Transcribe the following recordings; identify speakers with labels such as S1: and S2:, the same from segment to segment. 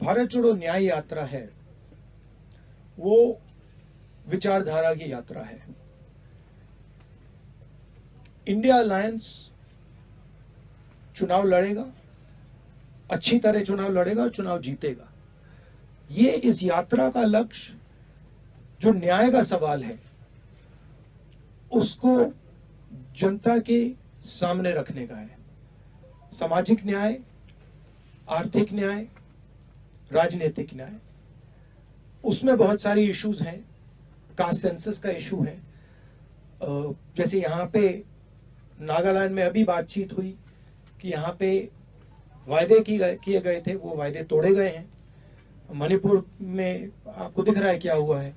S1: भारत जोड़ो न्याय यात्रा है वो विचारधारा की यात्रा है। इंडिया अलायंस चुनाव लड़ेगा, अच्छी तरह चुनाव लड़ेगा और चुनाव जीतेगा। ये इस यात्रा का लक्ष्य जो न्याय का सवाल है उसको जनता के सामने रखने का है। सामाजिक न्याय, आर्थिक न्याय, राजनीतिक न्याय, उसमें बहुत सारी इश्यूज हैं। कास्ट सेंसस का इशू है, जैसे यहाँ पे नागालैंड में अभी बातचीत हुई कि यहाँ पे वायदे किए गए थे, वो वायदे तोड़े गए हैं। मणिपुर में आपको दिख रहा है क्या हुआ है।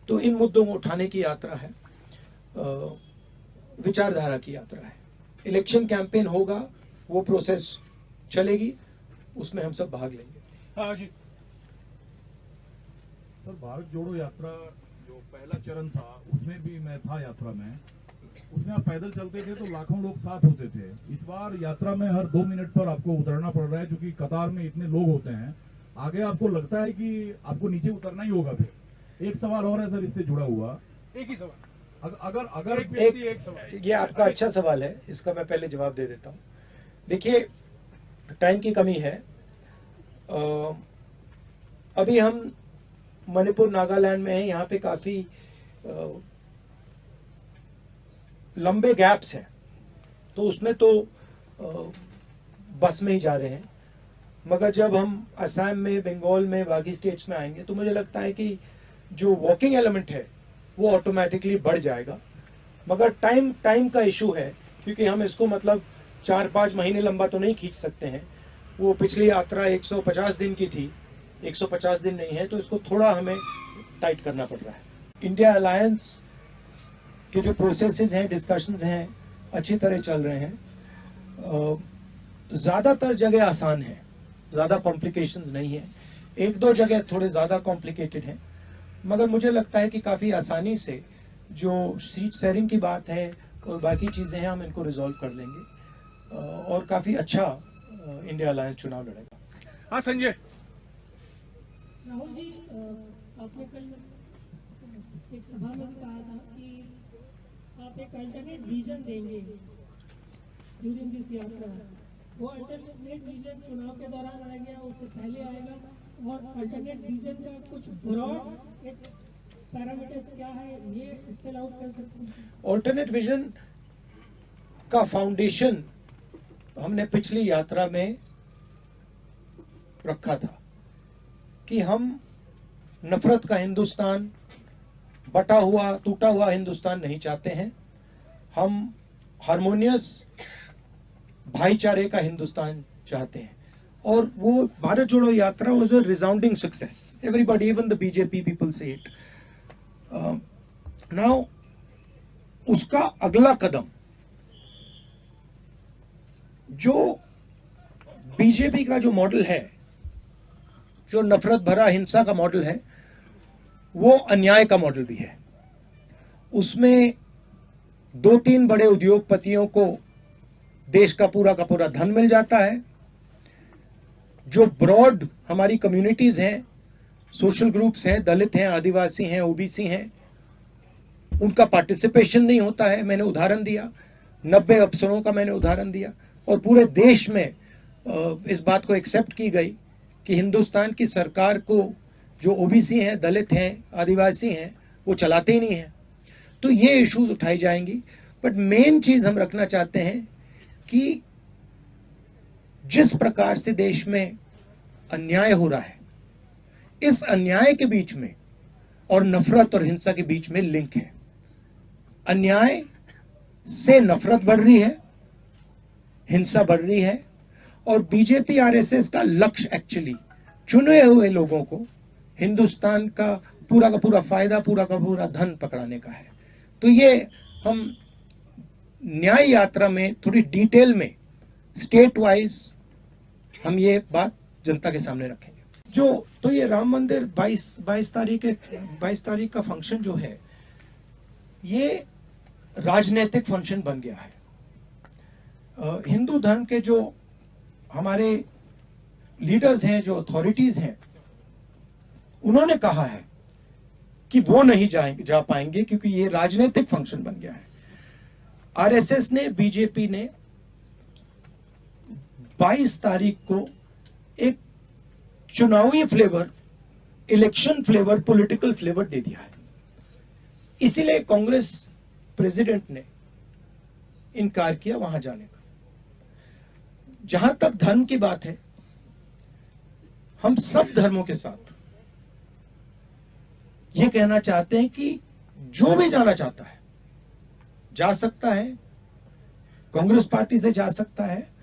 S1: तो इन मुद्दों को उठाने की यात्रा है, विचारधारा की यात्रा है। इलेक्शन कैंपेन होगा, वो प्रोसेस चलेगी, उसमें हम सब भाग लेंगे।
S2: हाँ जी सर, भारत जोड़ो यात्रा जो पहला चरण था उसमें भी मैं था यात्रा में, उसमें आप पैदल चलते थे तो लाखों लोग साथ होते थे। इस बार यात्रा में हर 2 मिनट पर आपको उतरना पड़ रहा है, क्योंकि कतार में इतने लोग होते हैं। आगे आपको लगता है कि आपको नीचे उतरना ही होगा फिर? एक सवाल और है सर इससे जुड़ा हुआ, एक ही सवाल, अगर एक सवाल।
S1: ये आपका अच्छा सवाल है, इसका मैं पहले जवाब दे देता हूँ। देखिए, टाइम की कमी है। अभी हम मणिपुर नागालैंड में हैं, यहाँ पे काफी लंबे गैप्स हैं, तो उसमें तो बस में ही जा रहे हैं। मगर जब हम असम में, बंगाल में, बाकी स्टेट्स में आएंगे तो मुझे लगता है कि जो वॉकिंग एलिमेंट है वो ऑटोमेटिकली बढ़ जाएगा। मगर टाइम का इशू है, क्योंकि हम इसको मतलब 4-5 महीने लंबा तो नहीं खींच सकते हैं। वो पिछली यात्रा 150 दिन की थी, 150 दिन नहीं है, तो इसको थोड़ा हमें टाइट करना पड़ रहा है। इंडिया अलायंस के जो प्रोसेसेस हैं, डिस्कशंस हैं, अच्छी तरह चल रहे हैं। ज़्यादातर जगह आसान है, ज़्यादा कॉम्प्लिकेशंस नहीं है। 1-2 जगह थोड़े ज़्यादा कॉम्प्लिकेटेड हैं, मगर मुझे लगता है कि काफ़ी आसानी से जो सीट शेयरिंग की बात है और बाकी चीज़ें हैं, हम इनको रिजॉल्व कर लेंगे और काफ़ी अच्छा इंडिया अलायंस चुनाव लड़ेगा।
S2: हाँ संजय।
S3: राहुल जी, आपने कल एक सभा में कहा था कि आप एक अल्टरनेट विजन देंगे ड्यूरिंग दिस यात्रा। वो अल्टरनेट विजन चुनाव के दौरान आएगा, उससे पहले आएगा? और अल्टरनेट विजन का कुछ ब्रॉड पैरामीटर्स क्या है, ये स्पेल आउट कर सकते हैं?
S1: ऑल्टरनेट विजन का फाउंडेशन हमने पिछली यात्रा में रखा था कि हम नफरत का हिंदुस्तान, बटा हुआ, टूटा हुआ हिंदुस्तान नहीं चाहते हैं। हम हार्मोनियस भाईचारे का हिंदुस्तान चाहते हैं। और वो भारत जोड़ो यात्रा was a resounding success. Everybody, even the BJP people से इट। नाउ उसका अगला कदम जो बीजेपी का जो मॉडल है, जो नफरत भरा हिंसा का मॉडल है, वो अन्याय का मॉडल भी है। उसमें 2-3 बड़े उद्योगपतियों को देश का पूरा धन मिल जाता है। जो ब्रॉड हमारी कम्युनिटीज हैं, सोशल ग्रुप्स हैं, दलित हैं, आदिवासी हैं, ओबीसी हैं, उनका पार्टिसिपेशन नहीं होता है। मैंने उदाहरण दिया, 90 अफसरों का मैंने उदाहरण दिया। और पूरे देश में इस बात को एक्सेप्ट की गई कि हिंदुस्तान की सरकार को जो ओबीसी हैं, दलित हैं, आदिवासी हैं, वो चलाते ही नहीं हैं। तो ये इश्यूज उठाई जाएंगी। बट मेन चीज हम रखना चाहते हैं कि जिस प्रकार से देश में अन्याय हो रहा है, इस अन्याय के बीच में और नफरत और हिंसा के बीच में लिंक है। अन्याय से नफरत बढ़ रही है, हिंसा बढ़ रही है, और बीजेपी आरएसएस का लक्ष्य एक्चुअली चुने हुए लोगों को हिंदुस्तान का पूरा फायदा, पूरा धन पकड़ाने का है। तो ये हम न्याय यात्रा में थोड़ी डिटेल में स्टेट वाइज हम ये बात जनता के सामने रखेंगे। तो ये राम मंदिर 22 तारीख का फंक्शन जो है, ये राजनीतिक फंक्शन बन गया है। हिंदू धर्म के जो हमारे लीडर्स हैं, जो अथॉरिटीज हैं, उन्होंने कहा है कि वो नहीं जा पाएंगे क्योंकि ये राजनीतिक फंक्शन बन गया है। आरएसएस ने, बीजेपी ने 22 तारीख को एक चुनावी flavour, election flavour, political flavour दे दिया है। इसीलिए कांग्रेस प्रेसिडेंट ने इनकार किया वहां जाने का। जहां तक धर्म की बात है, हम सब धर्मों के साथ ये कहना चाहते हैं कि जो भी जाना चाहता है जा सकता है, कांग्रेस पार्टी से जा सकता है,